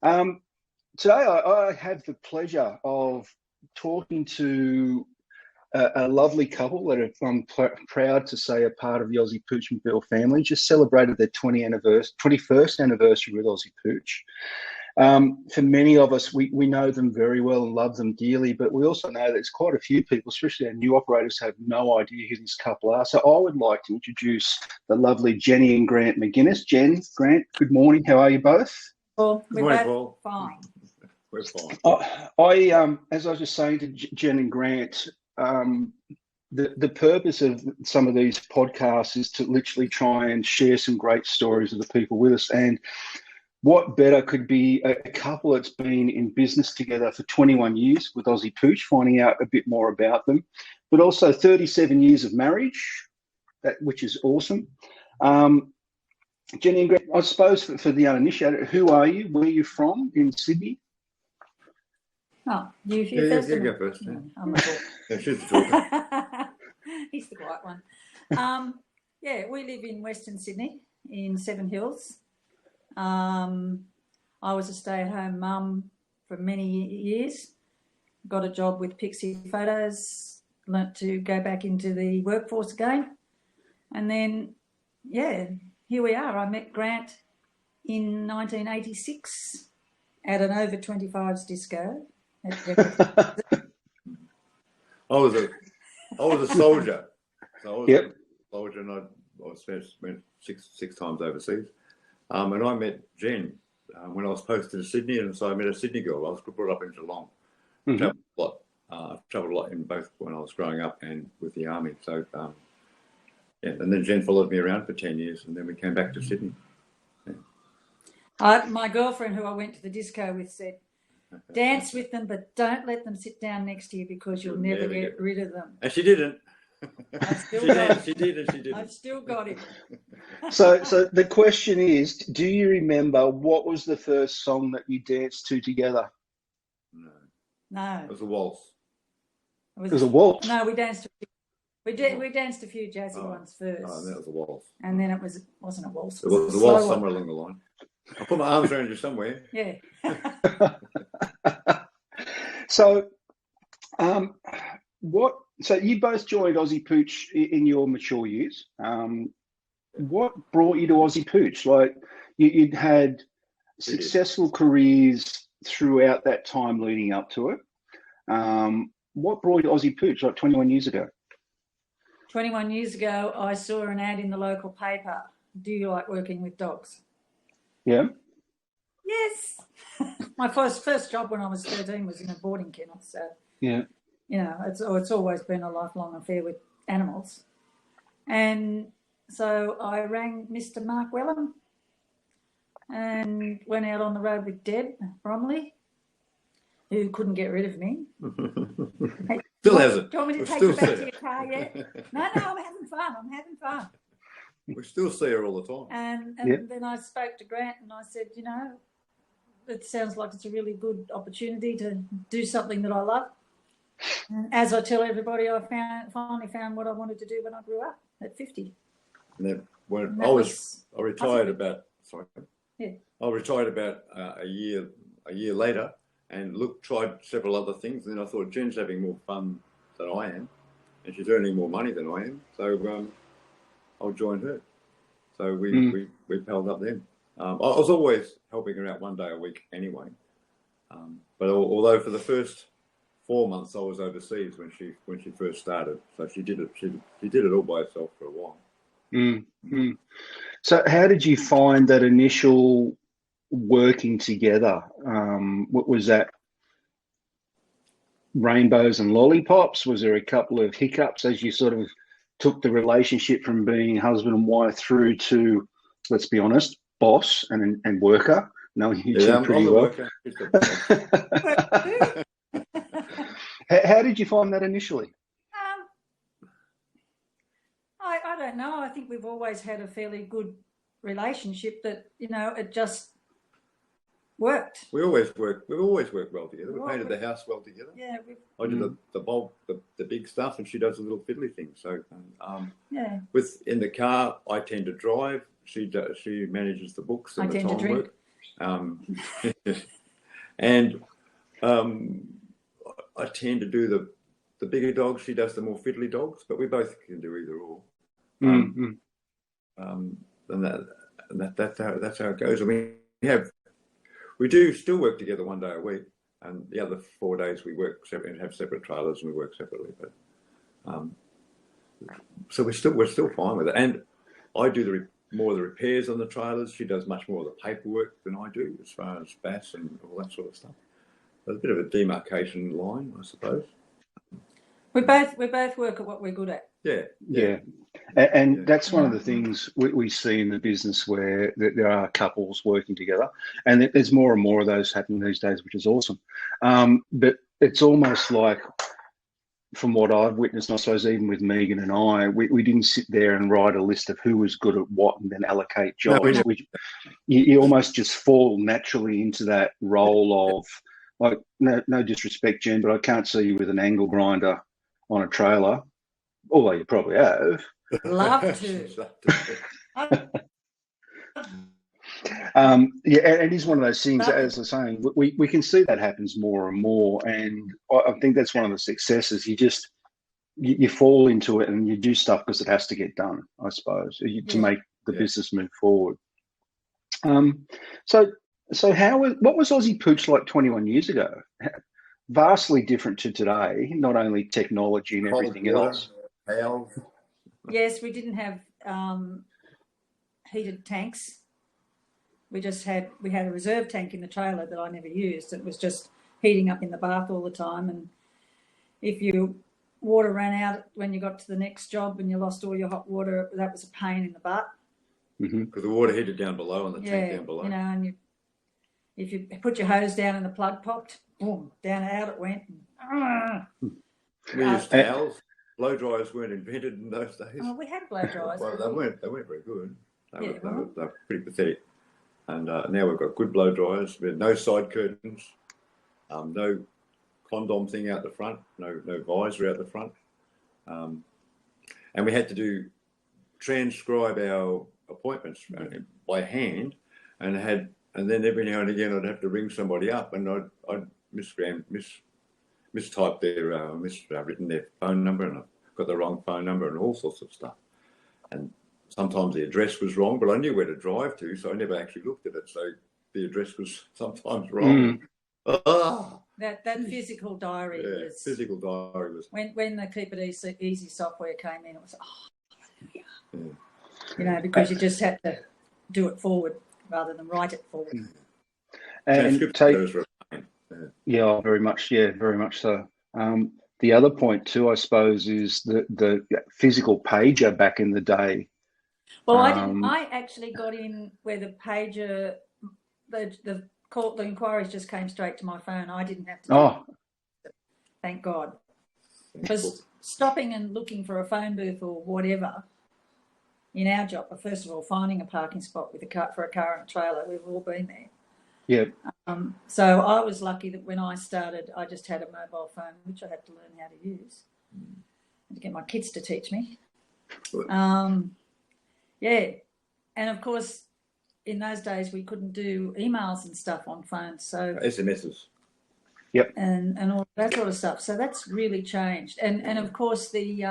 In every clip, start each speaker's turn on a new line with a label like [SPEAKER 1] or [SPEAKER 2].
[SPEAKER 1] Today I have the pleasure of talking to a lovely couple that I'm proud to say are part of the Aussie Pooch McGuinness family. Just celebrated their 21st anniversary with Aussie Pooch. For many of us, we know them very well and love them dearly, but we also know there's quite a few people, especially our new operators, have no idea who this couple are. So I would like to introduce the lovely Genny and Grant McGuinness. Jen, Grant, good morning. How are you both?
[SPEAKER 2] Well, we're both fine.
[SPEAKER 3] We're fine.
[SPEAKER 1] As I was just saying to Jen and Grant, the purpose of some of these podcasts is to literally try and share some great stories of the people with us. And what better could be a couple that's been in business together for 21 years with Aussie Pooch, finding out a bit more about them, but also 37 years of marriage, which is awesome. Genny and Grant, I suppose for the uninitiated, who are you? Where are you from in Sydney?
[SPEAKER 2] Oh, you
[SPEAKER 3] first.
[SPEAKER 2] Yeah,
[SPEAKER 3] go first.
[SPEAKER 2] Yeah. I'm not sure.
[SPEAKER 3] Yeah, she's the talker.
[SPEAKER 2] He's the quiet one. Yeah, we live in Western Sydney in Seven Hills. I was a stay-at-home mum for many years. Got a job with Pixie Photos. Learnt to go back into the workforce again, and then here we are. I met Grant in 1986 at an over 25s disco.
[SPEAKER 3] I was a soldier. So I was a soldier, and I spent six times overseas. And I met Jen when I was posted to Sydney, and so I met a Sydney girl. I was brought up in Geelong. Travelled a lot. Travelled a lot in both when I was growing up and with the army. So and then Jen followed me around for 10 years, and then we came back to Sydney.
[SPEAKER 2] Yeah. My girlfriend, who I went to the disco with, said, "Dance with them, but don't let them sit down next to you because you'll never get rid of them."
[SPEAKER 3] And she didn't.
[SPEAKER 2] She did. I've still got him.
[SPEAKER 1] So the question is, do you remember what was the first song that you danced to together?
[SPEAKER 2] No.
[SPEAKER 3] It was a waltz.
[SPEAKER 1] It was a waltz?
[SPEAKER 2] No, we danced. We danced a few jazzy ones first.
[SPEAKER 3] Oh, and that was a waltz.
[SPEAKER 2] And then wasn't a waltz.
[SPEAKER 3] It was a waltz somewhere along the line. I put my arms around you somewhere.
[SPEAKER 2] Yeah.
[SPEAKER 1] So, So you both joined Aussie Pooch in your mature years. What brought you to Aussie Pooch? Like you'd had successful careers throughout that time leading up to it. What brought you to Aussie Pooch like 21 years ago?
[SPEAKER 2] 21 years ago, I saw an ad in the local paper. Do you like working with dogs?
[SPEAKER 1] Yeah.
[SPEAKER 2] Yes. My first job when I was 13 was in a boarding kennel. So
[SPEAKER 1] yeah,
[SPEAKER 2] you know, it's always been a lifelong affair with animals. And so I rang Mr. Mark Welham and went out on the road with Deb Bromley, who couldn't get rid of me. Hey,
[SPEAKER 3] still hasn't.
[SPEAKER 2] Do you want me to take you back to your car yet? No, I'm having fun.
[SPEAKER 3] We still see her all the time.
[SPEAKER 2] And then I spoke to Grant and I said, you know, it sounds like it's a really good opportunity to do something that I love. And as I tell everybody, I finally found what I wanted to do when I grew up at 50.
[SPEAKER 3] And then when I retired about a year later, and tried several other things. And then I thought Jen's having more fun than I am, and she's earning more money than I am. So I'll join her. So we palled up then. I was always helping her out one day a week anyway. But although for the first 4 months I was overseas when she first started, so she did it all by herself for a while.
[SPEAKER 1] Mm-hmm. So how did you find that initial working together? What was that? Rainbows and lollipops? Was there a couple of hiccups as you sort of took the relationship from being husband and wife through to, let's be honest, boss and worker, knowing you two pretty well? How did you find that initially?
[SPEAKER 2] I don't know. I think we've always had a fairly good relationship that, you know, it just worked.
[SPEAKER 3] We've always worked well together. We painted the house well together.
[SPEAKER 2] Yeah.
[SPEAKER 3] I did the bulk, the big stuff, and she does the little fiddly things. So, in the car, I tend to drive. She manages the books and the time work. And I tend to do the bigger dogs. She does the more fiddly dogs, but we both can do either or. And that's how it goes. I mean, we do still work together 1 day a week, and the other 4 days we work separate and have separate trailers, and we work separately. But so we're still fine with it. And I do more of the repairs on the trailers. She does much more of the paperwork than I do, as far as BAS and all that sort of stuff. There's a bit of a demarcation line, I suppose.
[SPEAKER 2] We both work at what we're good at.
[SPEAKER 1] Yeah. And that's one of the things we see in the business, where there are couples working together, and there's more and more of those happening these days, which is awesome. But it's almost like, from what I've witnessed, I suppose even with Megan and I, we didn't sit there and write a list of who was good at what and then allocate jobs. No, you almost just fall naturally into that role of, like, no disrespect, Jen, but I can't see you with an angle grinder on a trailer, although you probably have.
[SPEAKER 2] Love to.
[SPEAKER 1] And it is one of those things, as I was saying, we can see that happens more and more, and I think that's one of the successes. You fall into it and you do stuff because it has to get done, I suppose, to make the business move forward. So what was Aussie Pooch like 21 years ago? Vastly different to today, not only technology and everything else.
[SPEAKER 2] Yes, we didn't have heated tanks. We had a reserve tank in the trailer that I never used. It was just heating up in the bath all the time. And if your water ran out when you got to the next job and you lost all your hot water, that was a pain in the butt.
[SPEAKER 3] Because the water heated down below and the tank down below.
[SPEAKER 2] You know, and if you put your hose down and the plug popped, boom, down and out it went.
[SPEAKER 3] We used towels. Blow dryers weren't invented in those days.
[SPEAKER 2] Oh, we had blow dryers.
[SPEAKER 3] Well, they weren't very good. They were pretty pathetic. And now we've got good blow dryers. We had no side curtains, no condom thing out the front, no visor out the front, and we had to transcribe our appointments by hand, and then every now and again I'd have to ring somebody up, and I'd mistyped their written their phone number, and I got the wrong phone number and all sorts of stuff, and sometimes the address was wrong, but I knew where to drive to, so I never actually looked at it. So the address was sometimes wrong.
[SPEAKER 2] That physical diary was...
[SPEAKER 3] Physical diary was...
[SPEAKER 2] When the Keep It Easy software came in, it was, you know, because you just had to do it forward rather than write it forward.
[SPEAKER 1] And very much so. The other point too, I suppose, is the physical pager back in the day.
[SPEAKER 2] Well, I actually got in where the pager, the inquiries just came straight to my phone. I didn't have to do it. Thank God. Because stopping and looking for a phone booth or whatever in our job, first of all, finding a parking spot for a car and a trailer, we've all been there.
[SPEAKER 1] Yeah.
[SPEAKER 2] So I was lucky that when I started, I just had a mobile phone, which I had to learn how to use. I had to get my kids to teach me. And of course, in those days we couldn't do emails and stuff on phones, so
[SPEAKER 3] SMSs.
[SPEAKER 1] Yep.
[SPEAKER 2] And all that sort of stuff. So that's really changed. And of course the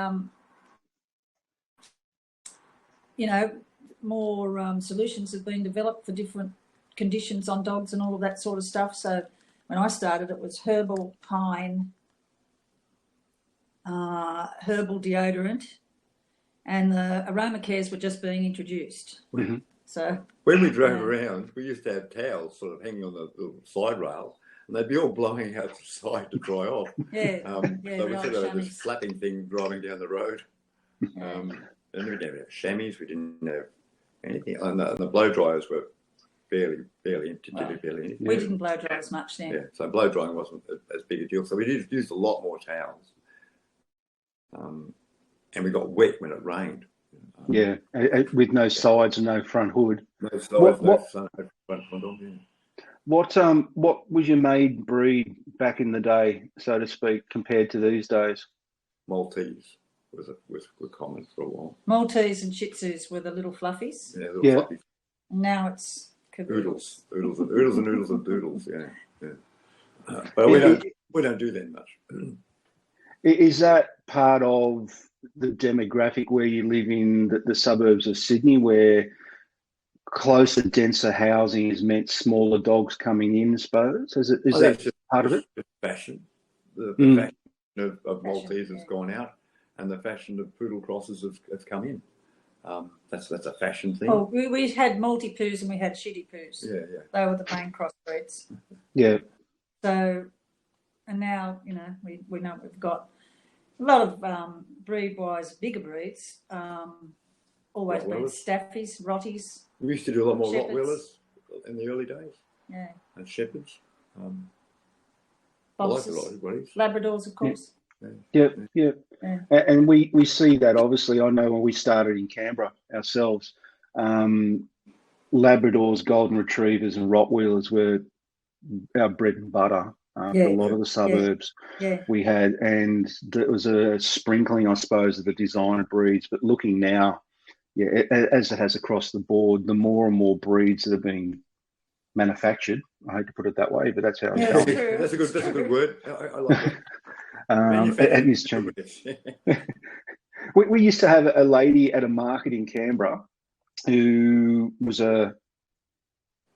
[SPEAKER 2] more solutions have been developed for different conditions on dogs and all of that sort of stuff. So when I started, it was herbal pine, herbal deodorant, and the aroma cares were just being introduced.
[SPEAKER 1] Mm-hmm.
[SPEAKER 2] So
[SPEAKER 3] when we drove around, we used to have towels sort of hanging on the side rail, and they'd be all blowing out the side to dry off. So we sort of had this flapping thing driving down the road. And we didn't have chamois, we didn't have anything. And the blow dryers were barely anything.
[SPEAKER 2] We didn't blow dry as much then.
[SPEAKER 3] Yeah, so blow drying wasn't as big a deal. So we used a lot more towels. And we got wet when it rained.
[SPEAKER 1] With no sides and no front hood.
[SPEAKER 3] No sides, no front hood. Yeah.
[SPEAKER 1] What was your maid breed back in the day, so to speak, compared to these days?
[SPEAKER 3] Maltese were common for a while.
[SPEAKER 2] Maltese and Shih Tzus were the little fluffies.
[SPEAKER 3] Yeah, little fluffies.
[SPEAKER 2] Now it's
[SPEAKER 3] Oodles, oodles, and oodles and oodles and doodles. Yeah. But we don't do that much.
[SPEAKER 1] Is that part of the demographic where you live in the suburbs of Sydney, where closer, denser housing has meant smaller dogs coming in, I suppose? Is that
[SPEAKER 3] just
[SPEAKER 1] part of it?
[SPEAKER 3] Just fashion. The fashion of Maltese has gone out, and the fashion of poodle crosses has come in. That's a fashion thing.
[SPEAKER 2] Oh, we had Maltese and we had shitty poos.
[SPEAKER 3] Yeah.
[SPEAKER 2] They were the main crossbreeds.
[SPEAKER 1] Yeah.
[SPEAKER 2] So, and now, you know, we know we've got a lot of breed-wise bigger breeds. Always been staffies, rotties.
[SPEAKER 3] We used to do a lot more
[SPEAKER 2] Shepherds.
[SPEAKER 3] Rottweilers in the early days.
[SPEAKER 2] Yeah.
[SPEAKER 3] And Shepherds.
[SPEAKER 2] Bosses.
[SPEAKER 3] I like the Rotties.
[SPEAKER 2] Labradors, of course.
[SPEAKER 1] Yeah.
[SPEAKER 2] Yeah.
[SPEAKER 1] And we see that, obviously. I know when we started in Canberra ourselves, Labradors, Golden Retrievers and Rottweilers were our bread and butter for a lot of the suburbs we had. And there was a sprinkling, I suppose, of the designer breeds. But looking now, as it has across the board, the more and more breeds that are being manufactured. I hate to put it that way, but that's how it's going.
[SPEAKER 2] True.
[SPEAKER 3] That's a good word. I like it.
[SPEAKER 1] It is changing. We used to have a lady at a market in Canberra who was a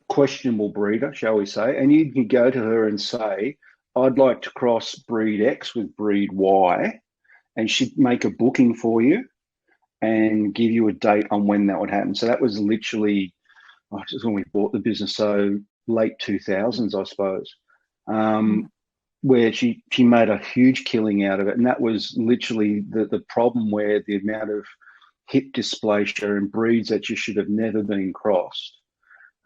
[SPEAKER 1] questionable breeder, shall we say, and you could go to her and say, I'd like to cross breed X with breed Y, and she'd make a booking for you and give you a date on when that would happen. So that was literally just when we bought the business, so late 2000s, I suppose, where she made a huge killing out of it. And that was literally the problem, where the amount of hip dysplasia and breeds that just should have never been crossed.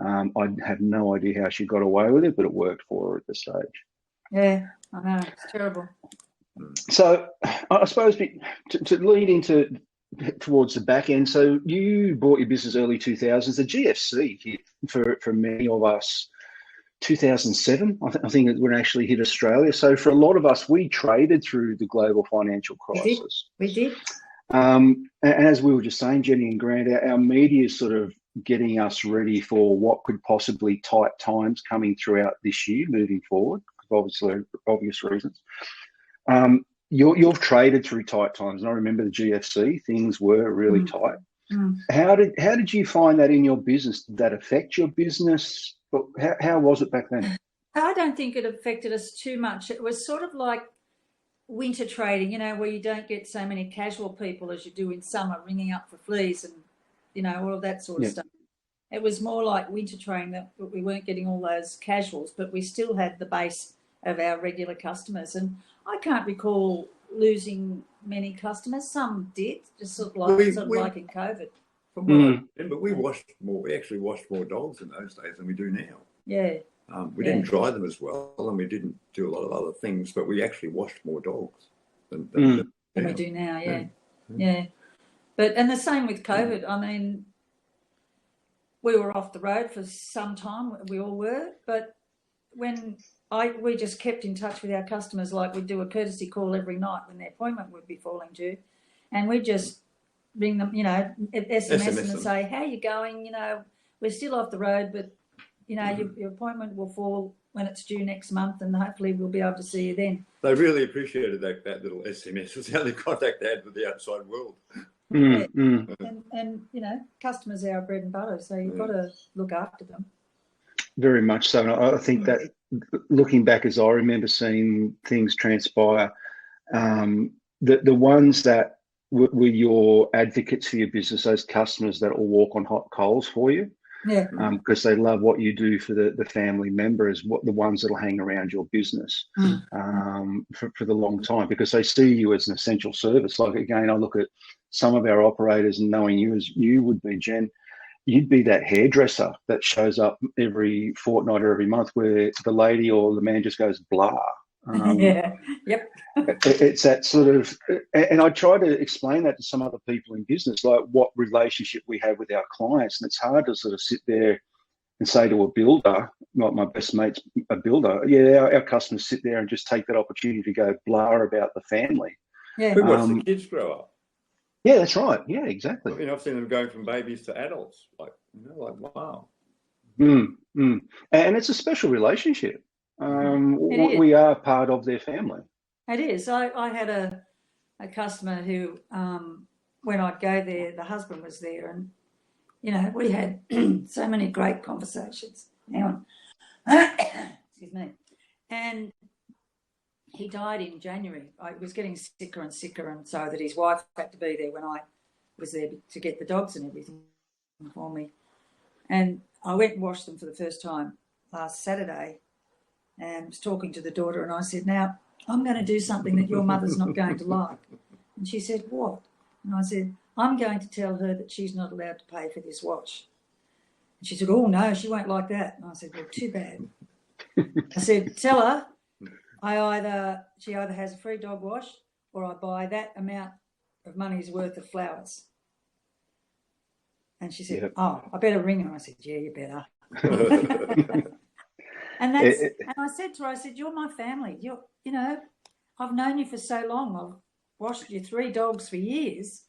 [SPEAKER 1] I have no idea how she got away with it, but it worked for her at the stage.
[SPEAKER 2] Yeah, I know. It's terrible.
[SPEAKER 1] So I suppose to lead towards the back end, so you bought your business early 2000s. The GFC hit for many of us 2007. I think it would actually hit Australia. So for a lot of us, we traded through the global financial crisis.
[SPEAKER 2] We did.
[SPEAKER 1] And as we were just saying, Genny and Grant, our media is sort of getting us ready for what could possibly tight times coming throughout this year moving forward, for obvious reasons. You've traded through tight times, and I remember the GFC, things were really tight. How did you find that in your business? Did that affect your business? How was it back then?
[SPEAKER 2] I don't think it affected us too much. It was sort of like winter trading, you know, where you don't get so many casual people as you do in summer ringing up for fleas and, you know, all of that sort of stuff. It was more like winter trading, that we weren't getting all those casuals, but we still had the base of our regular customers. And I can't recall losing many customers. Some did, just sort of like in COVID.
[SPEAKER 3] From what I remember, we actually washed more dogs in those days than we do now.
[SPEAKER 2] Yeah.
[SPEAKER 3] We didn't dry them as well, and we didn't do a lot of other things, but we actually washed more dogs than
[SPEAKER 2] we do now. Yeah. But, and the same with COVID. I mean, we were off the road for some time. We all were, but we just kept in touch with our customers, like we'd do a courtesy call every night when their appointment would be falling due, and we'd just ring them, you know, SMS them and say, how you going? You know, we're still off the road, but, you know, your appointment will fall when it's due next month, and hopefully we'll be able to see you then.
[SPEAKER 3] They really appreciated that little SMS. It's the only contact they had with the outside world.
[SPEAKER 2] And, you know, customers are our bread and butter, so you've got to look after them.
[SPEAKER 1] Very much so. I think that looking back, as I remember seeing things transpire, the ones that were your advocates for your business, those customers that will walk on hot coals for you, because they love what you do for the family members, the ones that will hang around your business for the long time, because they see you as an essential service. Like, again, I look at some of our operators, and knowing you as you would be, Jen, you'd be that hairdresser that shows up every fortnight or every month, where the lady or the man just goes blah. It's that sort of, and I try to explain that to some other people in business, like what relationship we have with our clients. And it's hard to sort of sit there and say to a builder, like my best mate's a builder, our customers sit there and just take that opportunity to go blah about the family.
[SPEAKER 3] We watch the kids grow up.
[SPEAKER 1] Yeah, that's right. Yeah, exactly.
[SPEAKER 3] You know, I've seen them going from babies to adults. Wow.
[SPEAKER 1] And it's a special relationship.
[SPEAKER 2] It is.
[SPEAKER 1] We are part of their family.
[SPEAKER 2] It is. I had a customer who, when I'd go there, the husband was there, and we had so many great conversations. Hang on. Excuse me. And he died in January. I was getting sicker and sicker, and so that his wife had to be there when I was there to get the dogs and everything for me. And I went and washed them for the first time last Saturday, and was talking to the daughter, and I said, now, I'm going to do something that your mother's not going to like. And she said, what? And I said, I'm going to tell her that she's not allowed to pay for this wash. And she said, oh, no, she won't like that. And I said, well, too bad. I said, tell her she either has a free dog wash or I buy that amount of money's worth of flowers. And she said,
[SPEAKER 1] Yep.
[SPEAKER 2] oh, I better ring her. I said, yeah, you better. And I said to her, I said, you're my family. I've known you for so long. I've washed your 3 dogs for years.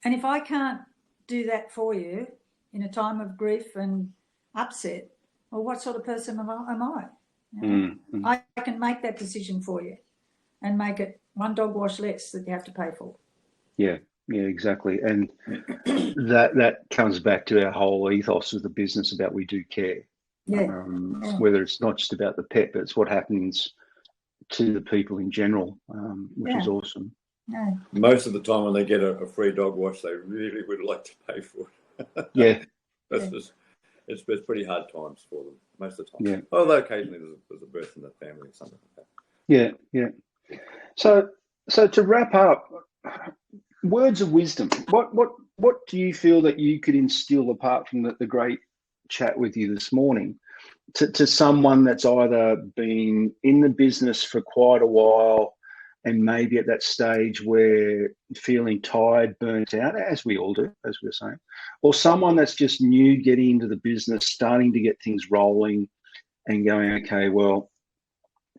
[SPEAKER 2] And if I can't do that for you in a time of grief and upset, well, what sort of person am I? I can make that decision for you and make it 1 dog wash less that you have to pay for.
[SPEAKER 1] Yeah, exactly. And that comes back to our whole ethos of the business about we do care. Whether it's not just about the pet, but it's what happens to the people in general, which is awesome.
[SPEAKER 2] Yeah.
[SPEAKER 3] Most of the time when they get a free dog wash, they really would like to pay for it.
[SPEAKER 1] Yeah.
[SPEAKER 3] It's pretty hard times for them most of the time.
[SPEAKER 1] Yeah.
[SPEAKER 3] Although occasionally there's a birth in the family or something like that.
[SPEAKER 1] Yeah. So to wrap up, words of wisdom. What do you feel that you could instill apart from the great chat with you this morning to someone that's either been in the business for quite a while and maybe at that stage where feeling tired, burnt out, as we all do, as we're saying, or someone that's just new getting into the business, starting to get things rolling and going, okay, well,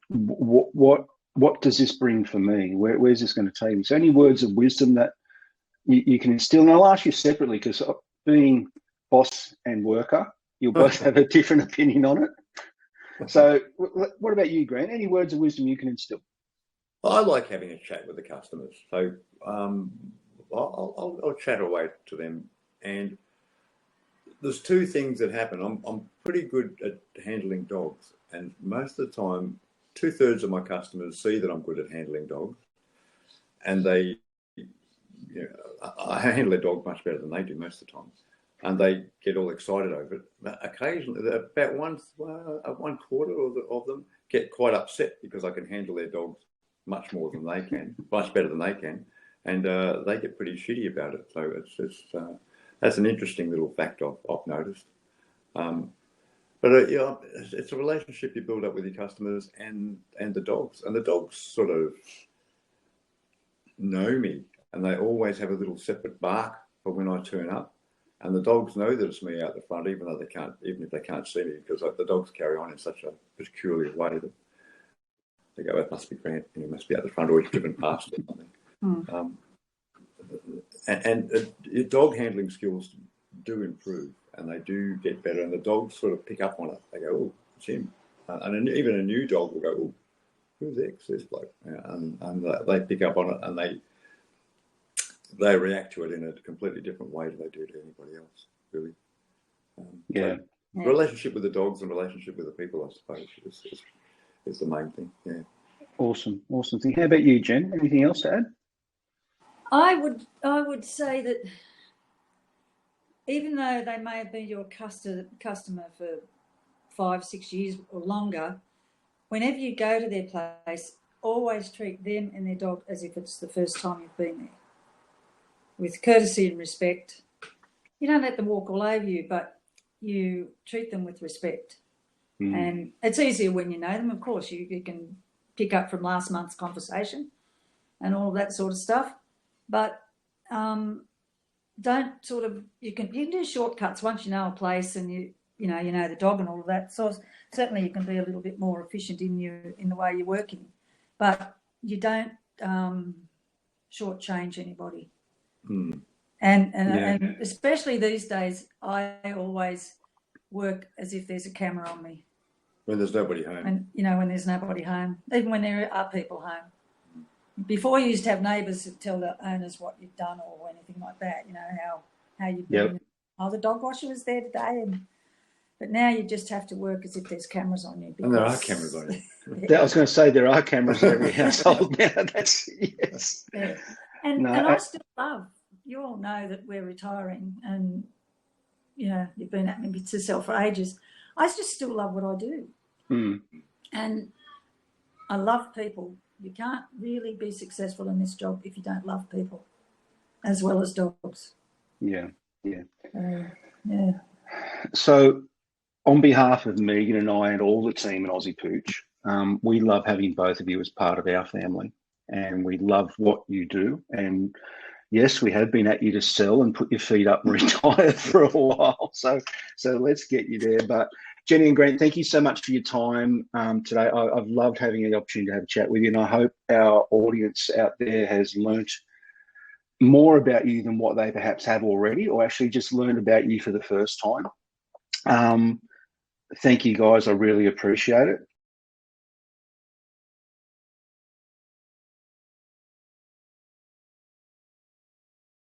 [SPEAKER 1] what does this bring for me? Where's this going to take me? So any words of wisdom that you can instill? And I'll ask you separately, because being boss and worker, you'll both have a different opinion on it. So what about you, Grant? Any words of wisdom you can instill?
[SPEAKER 3] I like having a chat with the customers. So I'll chat away to them. And there's 2 things that happen. I'm pretty good at handling dogs. And most of the time, 2/3 of my customers see that I'm good at handling dogs. And they, I handle their dog much better than they do most of the time. And they get all excited over it. But occasionally, about 1/4 of them get quite upset because I can handle their dogs much more than they can, much better than they can, and they get pretty shitty about it. So it's that's an interesting little fact I've noticed. But it's a relationship you build up with your customers and the dogs, and the dogs sort of know me, and they always have a little separate bark for when I turn up. And the dogs know that it's me out the front, even if they can't see me, because the dogs carry on in such a peculiar way that they go, it must be Grant, he must be out the front, or he's driven past or something. And your dog handling skills do improve, and they do get better, and the dogs sort of pick up on it. They go, oh, it's him. And even a new dog will go, oh, who's this bloke? And they pick up on it, and they react to it in a completely different way than they do to anybody else, really. So relationship with the dogs and relationship with the people, I suppose, is the main thing. Yeah.
[SPEAKER 1] Awesome thing. How about you, Jen? Anything else to add?
[SPEAKER 2] I would say that even though they may have been your customer for 5-6 years or longer, whenever you go to their place, always treat them and their dog as if it's the first time you've been there, with courtesy and respect. You don't let them walk all over you, but you treat them with respect. And it's easier when you know them. Of course, you can pick up from last month's conversation and all of that sort of stuff. But don't sort of, you can do shortcuts once you know a place and you know the dog and all of that. So certainly you can be a little bit more efficient in the way you're working, but you don't shortchange anybody. And especially these days, I always work as if there's a camera on me.
[SPEAKER 3] When there's nobody home.
[SPEAKER 2] And, you know, when there's nobody home, even when there are people home. Before, you used to have neighbours that tell the owners what you've done or anything like that, you know, how you've been.
[SPEAKER 1] Yep.
[SPEAKER 2] Oh, the dog washer was there today. But now you just have to work as if there's cameras on you.
[SPEAKER 3] And there are cameras on you.
[SPEAKER 1] I was going to say there are cameras in every household now. That's, yes.
[SPEAKER 2] Yeah. And I still love, you all know that we're retiring and, you know, you've been at me to sell for ages. I just still love what I do.
[SPEAKER 1] Mm.
[SPEAKER 2] And I love people. You can't really be successful in this job if you don't love people as well as dogs.
[SPEAKER 1] Yeah, yeah.
[SPEAKER 2] Yeah.
[SPEAKER 1] So on behalf of Megan and I and all the team at Aussie Pooch, we love having both of you as part of our family, and we love what you do. And yes, we have been at you to sell and put your feet up and retire for a while. So let's get you there. But Genny and Grant, thank you so much for your time today. I've loved having the opportunity to have a chat with you, and I hope our audience out there has learnt more about you than what they perhaps have already, or actually just learned about you for the first time. Thank you, guys. I really appreciate it.